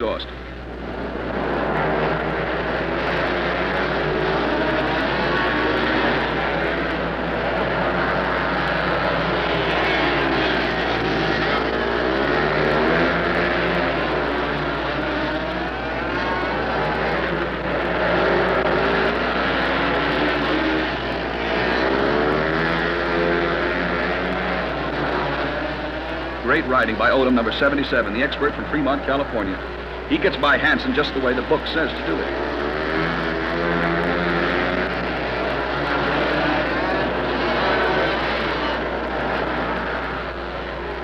exhaust. Great riding by Odom, number 77, the expert from Fremont, California. He gets by Hansen just the way the book says to do it.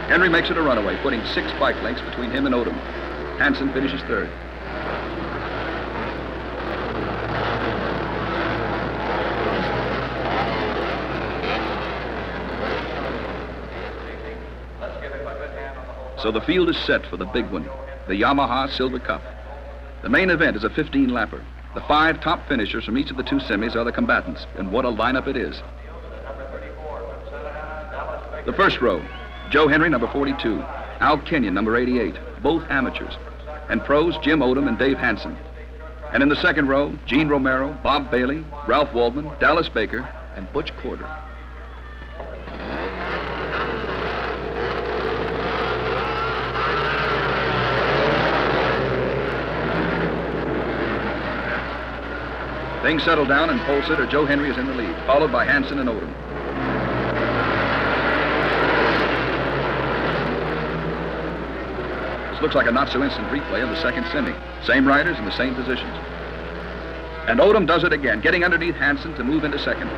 Henry makes it a runaway, putting 6 bike lengths between him and Odom. Hansen finishes third. So the field is set for the big one, the Yamaha Silver Cup. The main event is a 15-lapper. The 5 top finishers from each of the 2 semis are the combatants, and what a lineup it is. The first row, Joe Henry, number 42, Al Kenyon, number 88, both amateurs, and pros Jim Odom and Dave Hansen. And in the second row, Gene Romero, Bob Bailey, Ralph Waldman, Dallas Baker, and Butch Corder. Things settle down, and pole sitter Joe Henry is in the lead, followed by Hansen and Odom. This looks like a not-so-instant replay of the second semi. Same riders in the same positions. And Odom does it again, getting underneath Hansen to move into second.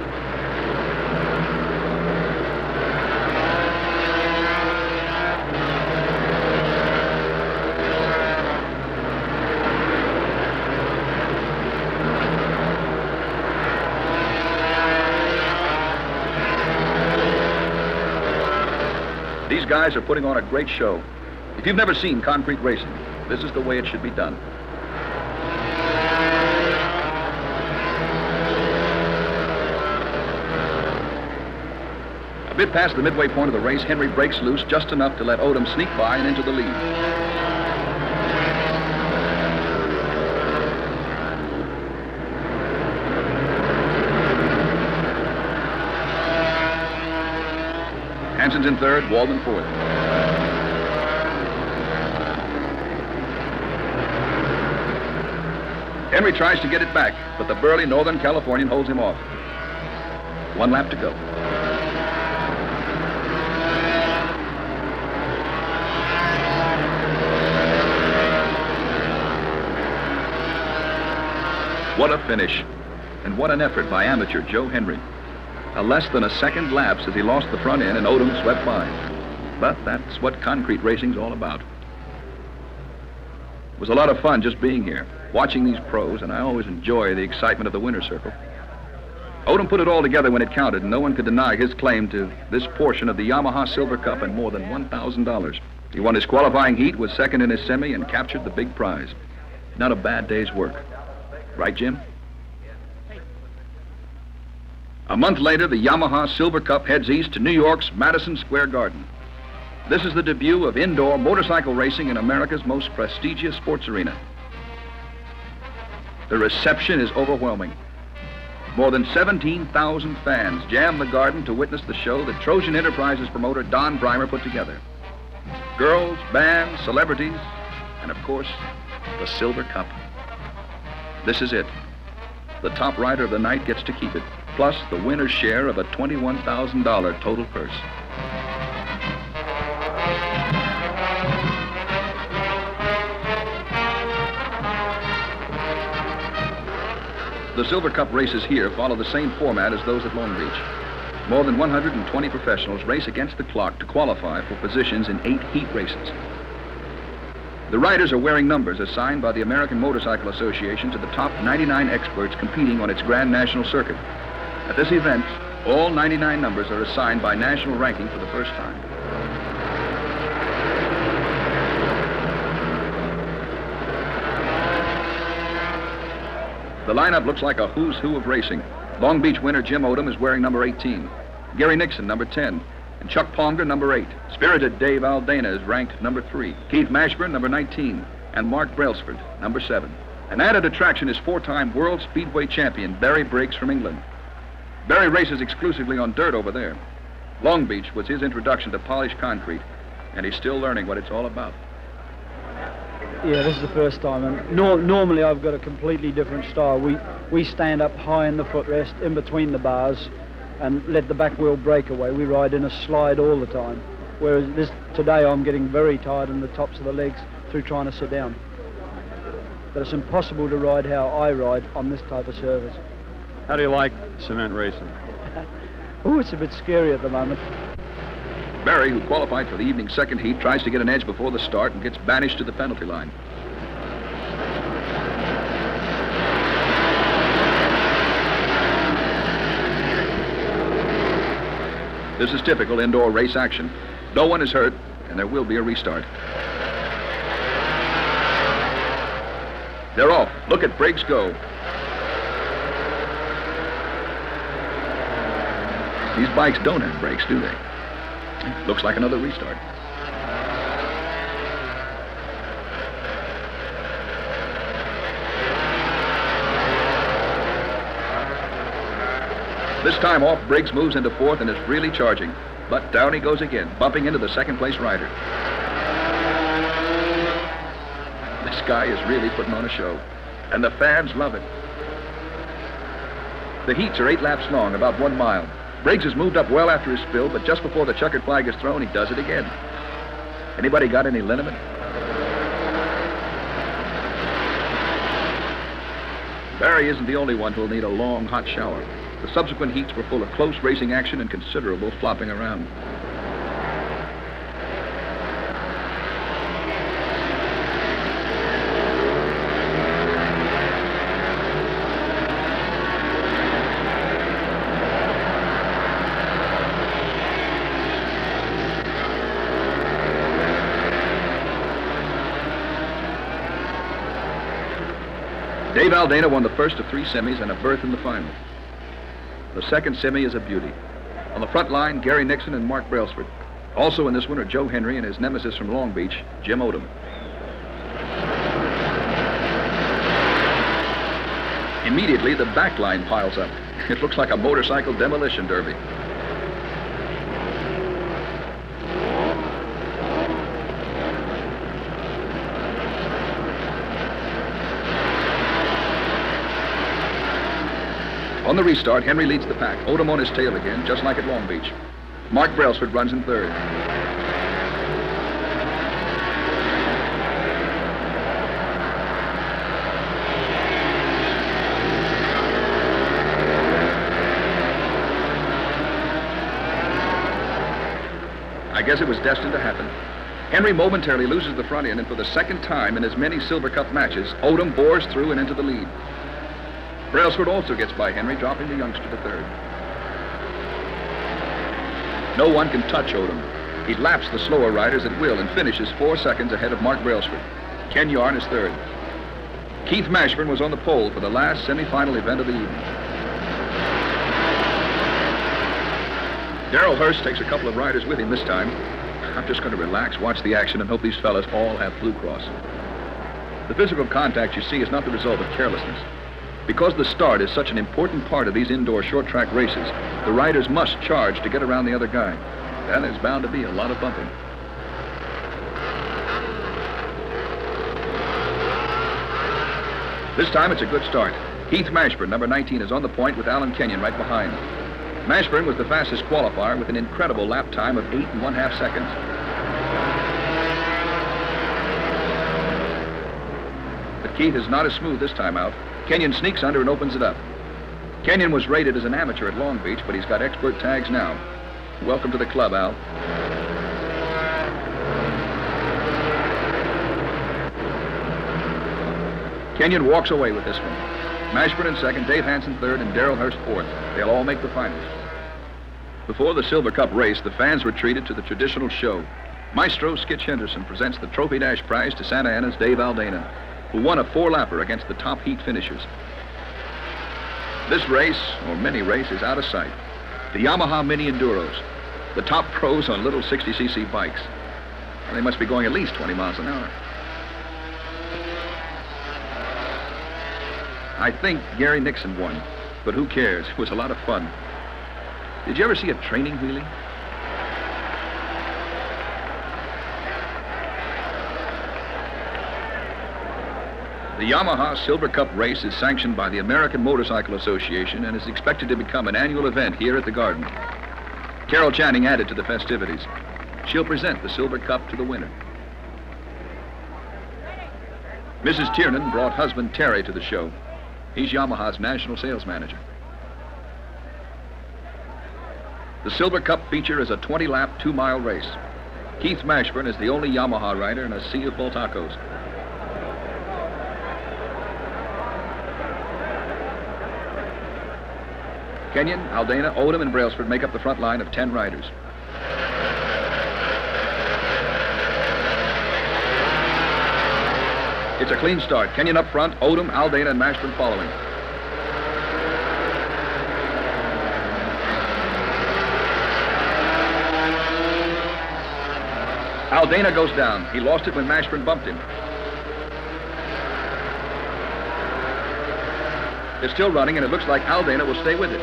These guys are putting on a great show. If you've never seen concrete racing, this is the way it should be done. A bit past the midway point of the race, Henry breaks loose just enough to let Odom sneak by and into the lead. Hansen's in third, Waldman fourth. Henry tries to get it back, but the burly Northern Californian holds him off. 1 lap to go. What a finish, and what an effort by amateur Joe Henry. A less than a second lapse as he lost the front end and Odom swept by. But that's what concrete racing's all about. It was a lot of fun just being here, watching these pros, and I always enjoy the excitement of the winner's circle. Odom put it all together when it counted, and no one could deny his claim to this portion of the Yamaha Silver Cup and more than $1,000. He won his qualifying heat, was second in his semi, and captured the big prize. Not a bad day's work. Right, Jim? A month later, the Yamaha Silver Cup heads east to New York's Madison Square Garden. This is the debut of indoor motorcycle racing in America's most prestigious sports arena. The reception is overwhelming. More than 17,000 fans jam the garden to witness the show that Trojan Enterprises promoter Don Breimer put together. Girls, bands, celebrities, and of course, the Silver Cup. This is it. The top rider of the night gets to keep it, plus the winner's share of a $21,000 total purse. The Silver Cup races here follow the same format as those at Long Beach. More than 120 professionals race against the clock to qualify for positions in 8 heat races. The riders are wearing numbers assigned by the American Motorcycle Association to the top 99 experts competing on its Grand National Circuit. At this event, all 99 numbers are assigned by national ranking for the first time. The lineup looks like a who's who of racing. Long Beach winner Jim Odom is wearing number 18. Gary Nixon, number 10. And Chuck Palmer, number 8. Spirited Dave Aldana is ranked number 3. Keith Mashburn, number 19. and Mark Brailsford, number 7. An added attraction is 4-time World Speedway champion Barry Briggs from England. Barry races exclusively on dirt over there. Long Beach was his introduction to polished concrete, and he's still learning what it's all about. Yeah, this is the first time. And normally I've got a completely different style. We stand up high in the footrest, in between the bars, and let the back wheel break away. We ride in a slide all the time. Whereas today I'm getting very tired in the tops of the legs through trying to sit down. But it's impossible to ride how I ride on this type of surface. How do you like cement racing? Oh, it's a bit scary at the moment. Barry, who qualified for the evening's second heat, tries to get an edge before the start and gets banished to the penalty line. This is typical indoor race action. No one is hurt, and there will be a restart. They're off. Look at Briggs go. These bikes don't have brakes, do they? Looks like another restart. This time off, Briggs moves into 4th and is really charging. But down he goes again, bumping into the second-place rider. This guy is really putting on a show, and the fans love it. The heats are 8 laps long, about 1 mile. Briggs has moved up well after his spill, but just before the checkered flag is thrown, he does it again. Anybody got any liniment? Barry isn't the only one who'll need a long, hot shower. The subsequent heats were full of close racing action and considerable flopping around. Dave Aldana won the first of 3 semis and a berth in the final. The second semi is a beauty. On the front line, Gary Nixon and Mark Brailsford. Also in this one are Joe Henry and his nemesis from Long Beach, Jim Odom. Immediately, the back line piles up. It looks like a motorcycle demolition derby. On the restart, Henry leads the pack. Odom on his tail again, just like at Long Beach. Mark Brailsford runs in 3rd. I guess it was destined to happen. Henry momentarily loses the front end, and for the second time in as many Silver Cup matches, Odom bores through and into the lead. Brailsford also gets by Henry, dropping the youngster to 3rd. No one can touch Odom. He laps the slower riders at will and finishes 4 seconds ahead of Mark Brailsford. Ken Yarn is 3rd. Keith Mashburn was on the pole for the last semifinal event of the evening. Darrell Hurst takes a couple of riders with him this time. I'm just going to relax, watch the action, and hope these fellas all have Blue Cross. The physical contact you see is not the result of carelessness. Because the start is such an important part of these indoor short track races, the riders must charge to get around the other guy. And there's bound to be a lot of bumping. This time it's a good start. Keith Mashburn, number 19, is on the point with Alan Kenyon right behind. Mashburn was the fastest qualifier with an incredible lap time of 8 1/2 seconds. But Keith is not as smooth this time out. Kenyon sneaks under and opens it up. Kenyon was rated as an amateur at Long Beach, but he's got expert tags now. Welcome to the club, Al. Kenyon walks away with this one. Mashburn in 2nd, Dave Hansen 3rd, and Darrell Hurst 4th. They'll all make the finals. Before the Silver Cup race, the fans were treated to the traditional show. Maestro Skitch Henderson presents the Trophy Dash prize to Santa Ana's Dave Aldana, who won a 4-lapper against the top heat finishers. This race, or mini race, is out of sight. The Yamaha Mini Enduros, the top pros on little 60cc bikes. Well, they must be going at least 20 miles an hour. I think Gary Nixon won, but who cares? It was a lot of fun. Did you ever see a training wheelie? The Yamaha Silver Cup race is sanctioned by the American Motorcycle Association and is expected to become an annual event here at the Garden. Carol Channing added to the festivities. She'll present the Silver Cup to the winner. Mrs. Tiernan brought husband Terry to the show. He's Yamaha's national sales manager. The Silver Cup feature is a 20-lap, 2-mile race. Keith Mashburn is the only Yamaha rider in a sea of Bultacos. Kenyon, Aldana, Odom, and Brailsford make up the front line of 10 riders. It's a clean start. Kenyon up front, Odom, Aldana, and Mashburn following. Aldana goes down. He lost it when Mashburn bumped him. It's still running, and it looks like Aldana will stay with it.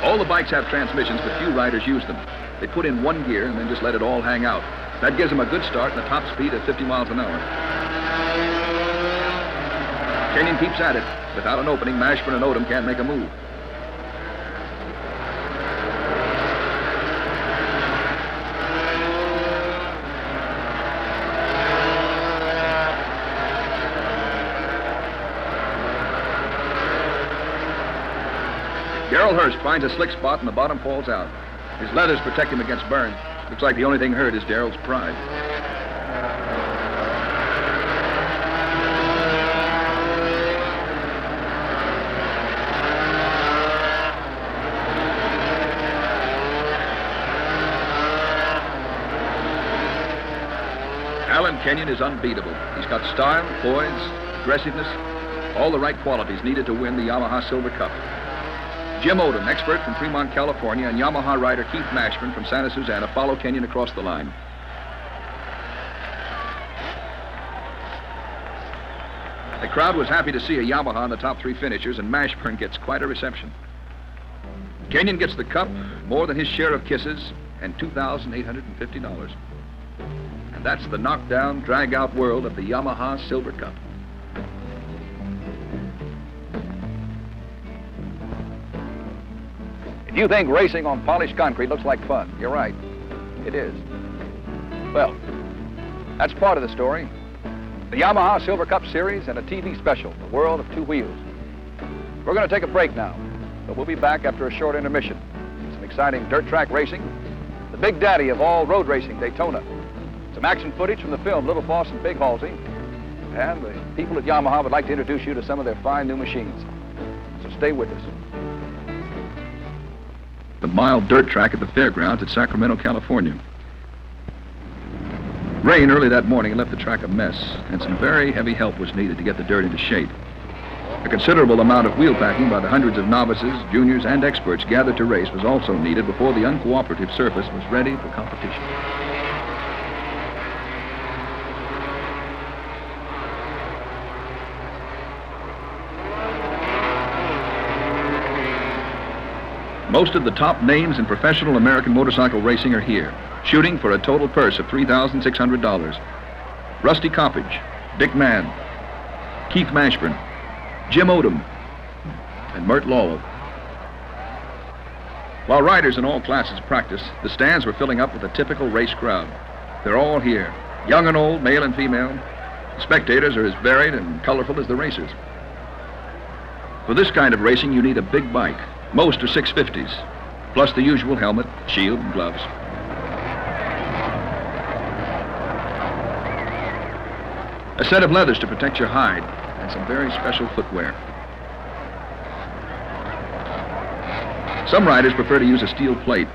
All the bikes have transmissions, but few riders use them. They put in one gear and then just let it all hang out. That gives them a good start and a top speed of 50 miles an hour. Kenyon keeps at it. Without an opening, Mashburn and Odom can't make a move. Darrell Hurst finds a slick spot and the bottom falls out. His leathers protect him against burn. Looks like the only thing hurt is Darrell's pride. Alan Kenyon is unbeatable. He's got style, poise, aggressiveness, all the right qualities needed to win the Yamaha Silver Cup. Jim Odom, expert from Fremont, California, and Yamaha rider Keith Mashburn from Santa Susana follow Kenyon across the line. The crowd was happy to see a Yamaha in the top 3 finishers, and Mashburn gets quite a reception. Kenyon gets the cup, more than his share of kisses, and $2,850. And that's the knockdown, drag-out world of the Yamaha Silver Cup. If you think racing on polished concrete looks like fun, you're right. It is. Well, that's part of the story. The Yamaha Silver Cup Series and a TV special, The World of Two Wheels. We're going to take a break now, but we'll be back after a short intermission. Some exciting dirt track racing, the big daddy of all road racing, Daytona. Some action footage from the film Little Foss and Big Halsey. And the people at Yamaha would like to introduce you to some of their fine new machines. So stay with us. The mild dirt track at the fairgrounds at Sacramento, California. Rain early that morning had left the track a mess, and some very heavy help was needed to get the dirt into shape. A considerable amount of wheel packing by the hundreds of novices, juniors, and experts gathered to race was also needed before the uncooperative surface was ready for competition. Most of the top names in professional American motorcycle racing are here, shooting for a total purse of $3,600. Rusty Coppage, Dick Mann, Keith Mashburn, Jim Odom, and Mert Lowell. While riders in all classes practice, the stands were filling up with a typical race crowd. They're all here, young and old, male and female. The spectators are as varied and colorful as the racers. For this kind of racing, you need a big bike. Most are 650s, plus the usual helmet, shield, and gloves. A set of leathers to protect your hide, and some very special footwear. Some riders prefer to use a steel plate.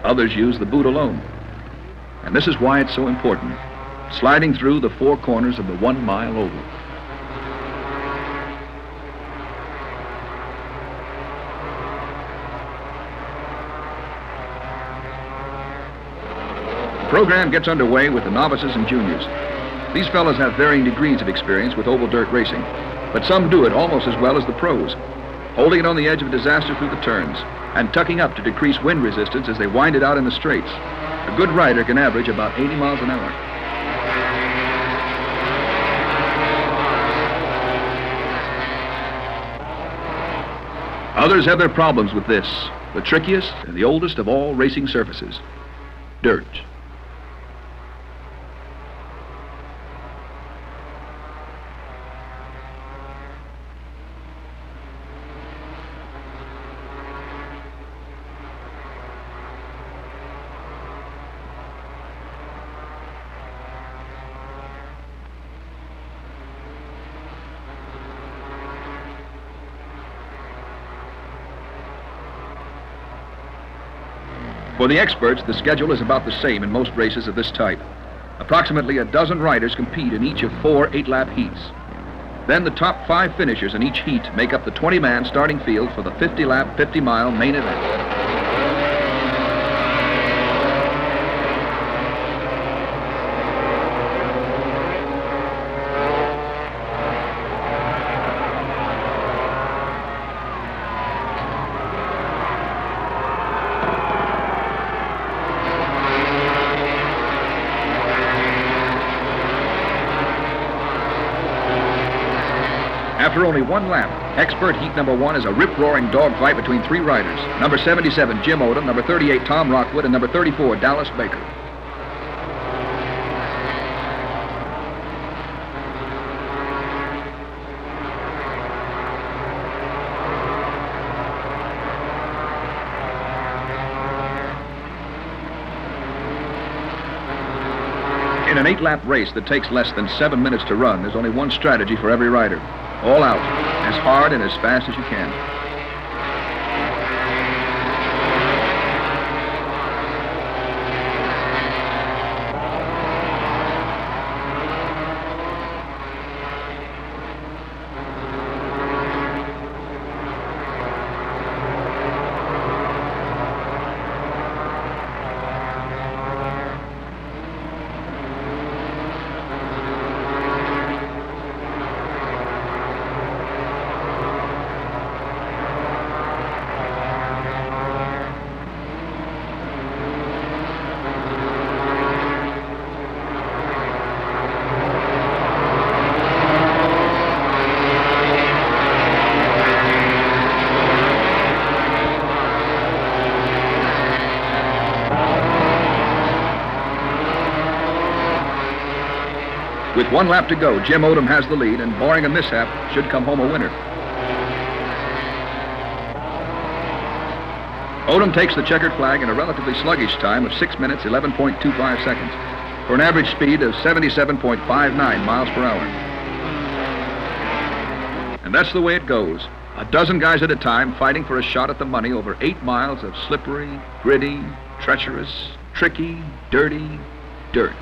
Others use the boot alone. And this is why it's so important, sliding through the 4 corners of the 1-mile oval. The program gets underway with the novices and juniors. These fellows have varying degrees of experience with oval dirt racing. but some do it almost as well as the pros, holding it on the edge of disaster through the turns and tucking up to decrease wind resistance as they wind it out in the straights. A good rider can average about 80 miles an hour. Others have their problems with this, the trickiest and the oldest of all racing surfaces, dirt. For the experts, the schedule is about the same in most races of this type. Approximately a dozen riders compete in each of 4 8-lap heats. Then the top 5 finishers in each heat make up the 20-man starting field for the 50-lap, 50-mile main event. After only 1 lap, expert heat number 1 is a rip-roaring dogfight between 3 riders. Number 77, Jim Odom, number 38, Tom Rockwood, and number 34, Dallas Baker. In an 8-lap race that takes less than 7 minutes to run, there's only one strategy for every rider. All out, as hard and as fast as you can. With 1 lap to go, Jim Odom has the lead and, barring a mishap, should come home a winner. Odom takes the checkered flag in a relatively sluggish time of 6 minutes, 11.25 seconds, for an average speed of 77.59 miles per hour. And that's the way it goes. A dozen guys at a time fighting for a shot at the money over 8 miles of slippery, gritty, treacherous, tricky, dirty dirt.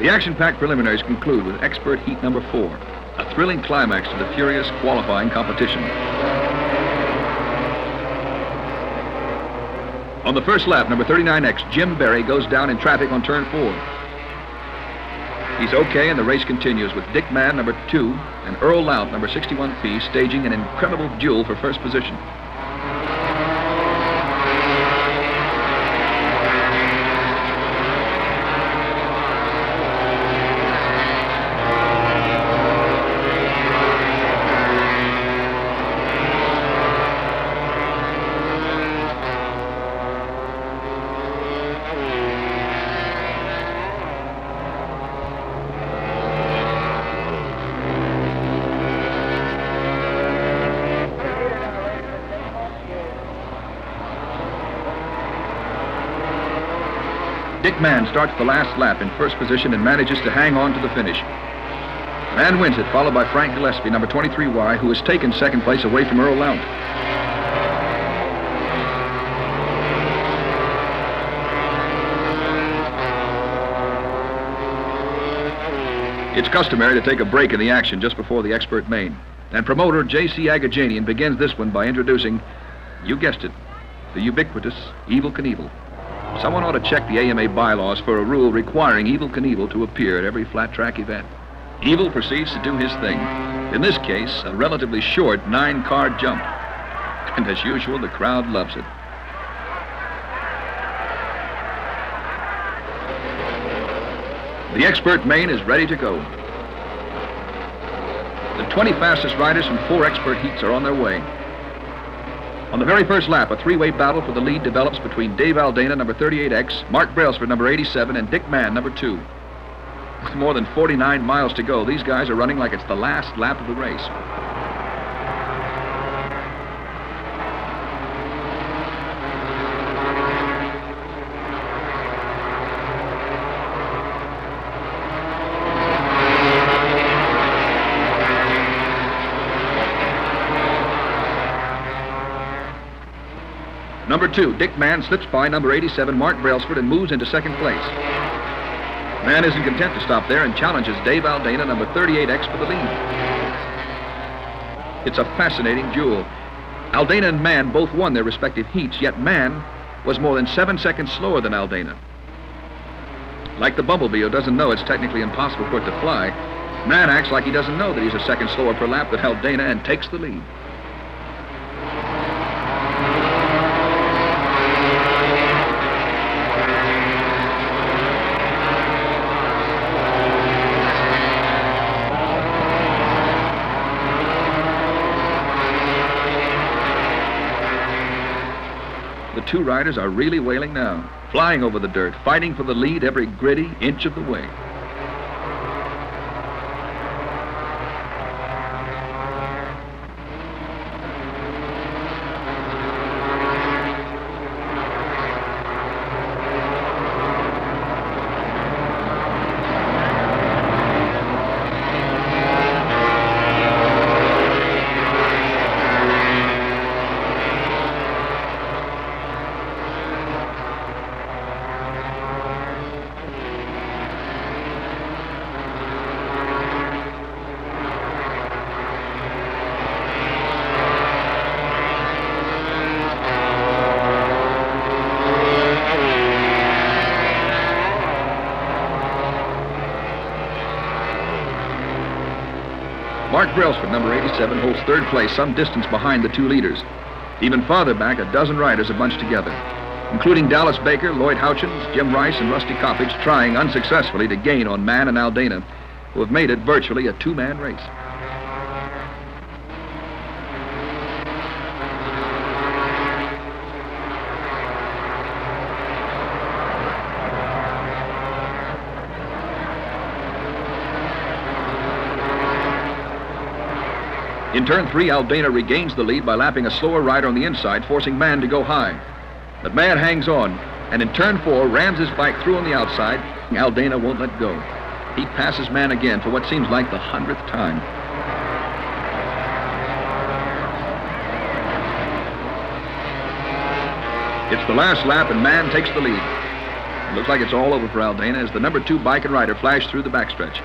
The action-packed preliminaries conclude with expert heat number 4, a thrilling climax to the furious qualifying competition. On the first lap, number 39X, Jim Berry goes down in traffic on turn 4. He's okay, and the race continues with Dick Mann, number 2, and Earl Lount, number 61P, staging an incredible duel for first position. Dick Mann starts the last lap in first position and manages to hang on to the finish. Mann wins it, followed by Frank Gillespie, number 23Y, who has taken second place away from Earl Lount. It's customary to take a break in the action just before the expert main. And promoter J.C. Agajanian begins this one by introducing, you guessed it, the ubiquitous Evel Knievel. Someone ought to check the AMA bylaws for a rule requiring Evel Knievel to appear at every flat track event. Evel proceeds to do his thing. In this case, a relatively short 9-car jump. And as usual, the crowd loves it. The expert main is ready to go. The 20 fastest riders from 4 expert heats are on their way. On the very first lap, a 3-way battle for the lead develops between Dave Aldana, number 38X, Mark Brailsford, number 87, and Dick Mann, number 2. With more than 49 miles to go, these guys are running like it's the last lap of the race. Number 2, Dick Mann slips by number 87, Mark Brailsford, and moves into second place. Mann isn't content to stop there and challenges Dave Aldana, number 38X, for the lead. It's a fascinating duel. Aldana and Mann both won their respective heats, yet Mann was more than 7 seconds slower than Aldana. Like the bumblebee who doesn't know it's technically impossible for it to fly, Mann acts like he doesn't know that he's a second slower per lap than Aldana and takes the lead. The 2 riders are really wailing now, flying over the dirt, fighting for the lead every gritty inch of the way. Mark Brailsford, number 87, holds third place, some distance behind the 2 leaders. Even farther back, a dozen riders are bunched together, including Dallas Baker, Lloyd Houchins, Jim Rice, and Rusty Coppage, trying unsuccessfully to gain on Mann and Aldana, who have made it virtually a 2-man race. In turn 3, Aldana regains the lead by lapping a slower rider on the inside, forcing Mann to go high. But Mann hangs on, and in turn 4, rams his bike through on the outside. Aldana won't let go. He passes Mann again for what seems like the 100th time. It's the last lap, and Mann takes the lead. It looks like it's all over for Aldana as the number 2 bike and rider flash through the backstretch.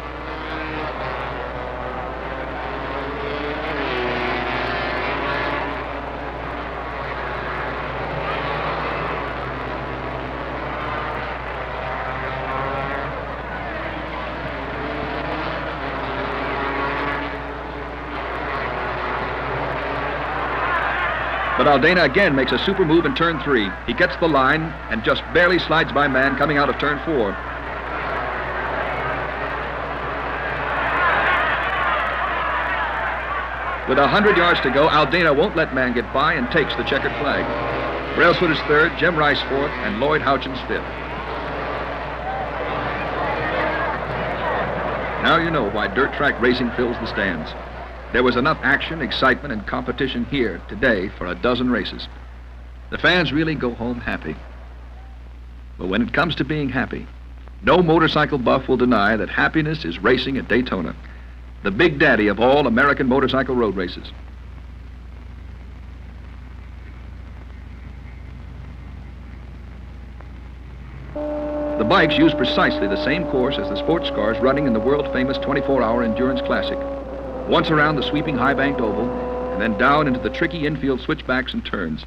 But Aldana again makes a super move in turn 3. He gets the line and just barely slides by man coming out of turn 4. With 100 yards to go, Aldana won't let man get by and takes the checkered flag. Brailsford is 3rd, Jim Rice 4th, and Lloyd Houchins 5th. Now you know why dirt track racing fills the stands. There was enough action, excitement, and competition here today for a dozen races. The fans really go home happy. But when it comes to being happy, no motorcycle buff will deny that happiness is racing at Daytona, the big daddy of all American motorcycle road races. The bikes use precisely the same course as the sports cars running in the world-famous 24-hour Endurance Classic. Once around the sweeping high-banked oval, and then down into the tricky infield switchbacks and turns.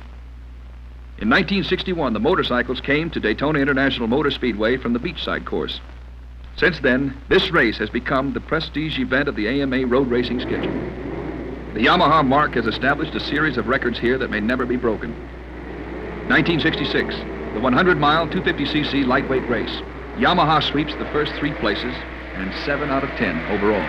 In 1961, the motorcycles came to Daytona International Motor Speedway from the beachside course. Since then, this race has become the prestige event of the AMA road racing schedule. The Yamaha mark has established a series of records here that may never be broken. 1966, the 100-mile 250cc lightweight race. Yamaha sweeps the first 3 places and 7 out of 10 overall.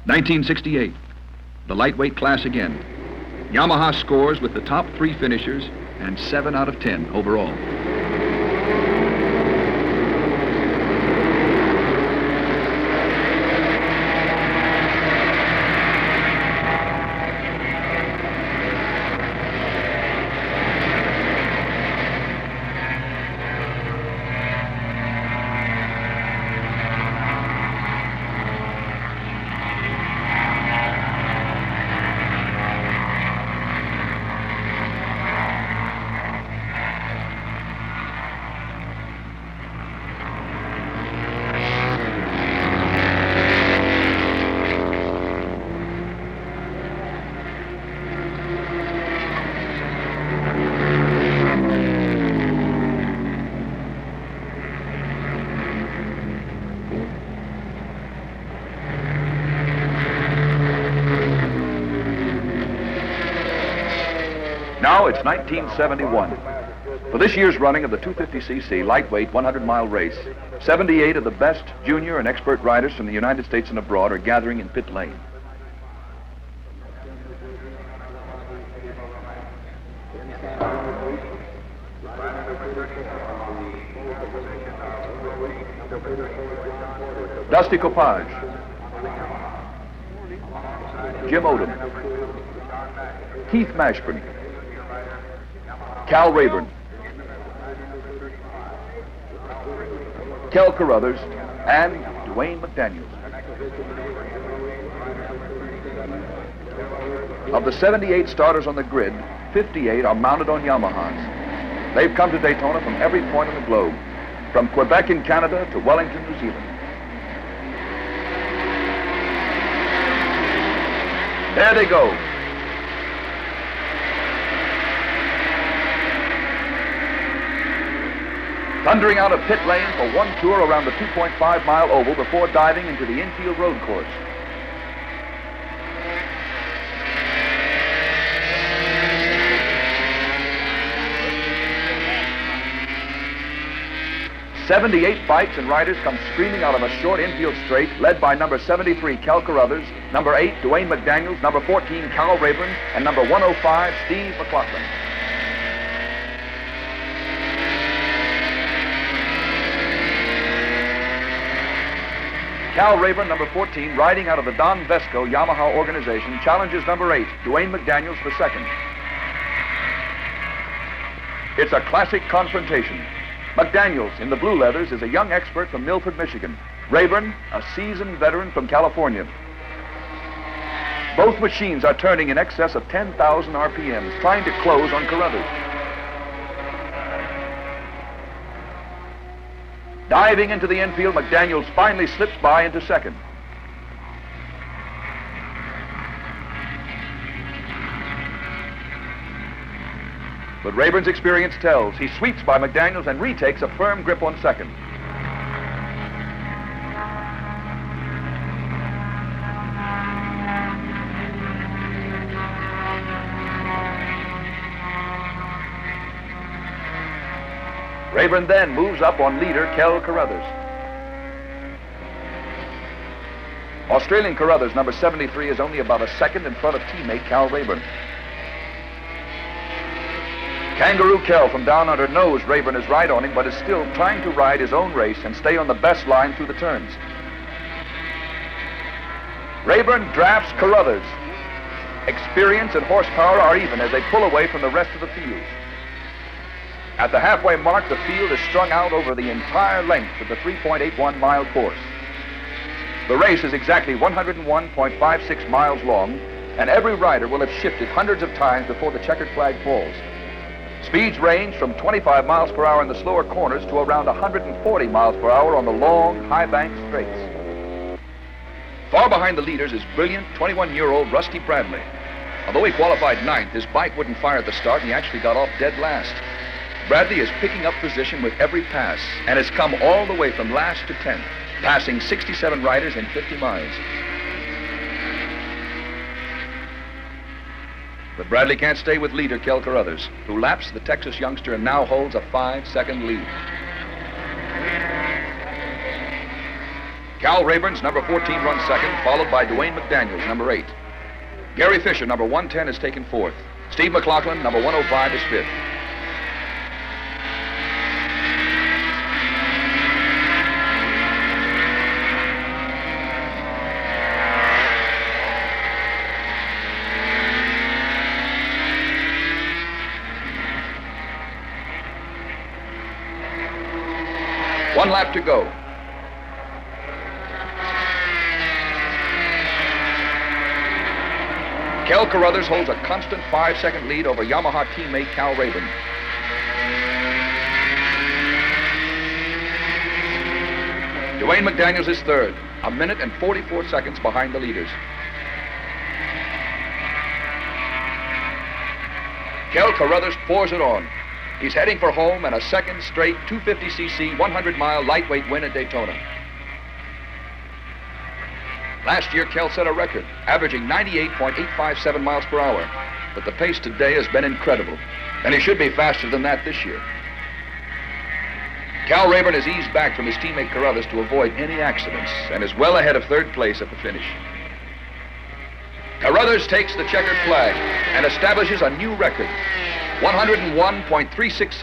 $1968, the lightweight class again. Yamaha scores with the top 3 finishers and 7 out of 10 overall. Now it's 1971. For this year's running of the 250cc lightweight 100-mile race, 78 of the best junior and expert riders from the United States and abroad are gathering in pit lane. Dusty Copage, Jim Odom, Keith Mashburn, Cal Rayburn, Kel Carruthers, and Dwayne McDaniels. Of the 78 starters on the grid, 58 are mounted on Yamahas. They've come to Daytona from every point on the globe, from Quebec in Canada to Wellington, New Zealand. There they go. thundering out of pit lane for one tour around the 2.5-mile oval before diving into the infield road course. "78 bikes and riders come screaming out of a short infield straight, led by number 73, Cal Carruthers, number 8, Dwayne McDaniels, number 14, Cal Rayburn, and number 105, Steve McLaughlin. Cal Rayburn, number 14, riding out of the Don Vesco Yamaha organization, challenges number 8, Dwayne McDaniels, for second. It's a classic confrontation. McDaniels, in the blue leathers, is a young expert from Milford, Michigan. Rayburn, a seasoned veteran from California. Both machines are turning in excess of 10,000 RPMs, trying to close on Carruthers. Diving into the infield, McDaniels finally slips by into second. But Rayburn's experience tells. He sweeps by McDaniels and retakes a firm grip on second. Rayburn then moves up on leader Cal Carruthers. Australian Carruthers, number 73, is only about a second in front of teammate Cal Rayburn. Kangaroo Kel from down under knows Rayburn is right on him, but is still trying to ride his own race and stay on the best line through the turns. Rayburn drafts Carruthers. Experience and horsepower are even as they pull away from the rest of the field. At the halfway mark, the field is strung out over the entire length of the 3.81-mile course. The race is exactly 101.56 miles long, and every rider will have shifted hundreds of times before the checkered flag falls. Speeds range from 25 miles per hour in the slower corners to around 140 miles per hour on the long, high-bank straights. Far behind the leaders is brilliant 21-year-old Rusty Bradley. Although he qualified 9th, his bike wouldn't fire at the start, and he actually got off dead last. Bradley is picking up position with every pass and has come all the way from last to 10th, passing 67 riders in 50 miles. But Bradley can't stay with leader Cal Carruthers, who laps the Texas youngster and now holds a 5-second lead. Cal Rayburn's number 14 runs second, followed by Dwayne McDaniels, number 8. Gary Fisher, number 110, is taken 4th. Steve McLaughlin, number 105, is 5th. One lap to go. Cal Carruthers holds a constant 5-second lead over Yamaha teammate Cal Rayburn. Dwayne McDaniels is 3rd, a minute and 44 seconds behind the leaders. Cal Carruthers pours it on. He's heading for home and a second straight 250cc 100-mile lightweight win at Daytona. Last year, Cal set a record, averaging 98.857 miles per hour. But the pace today has been incredible, and he should be faster than that this year. Cal Rayburn has eased back from his teammate Carruthers to avoid any accidents and is well ahead of 3rd place at the finish. Carruthers takes the checkered flag and establishes a new record, 101.366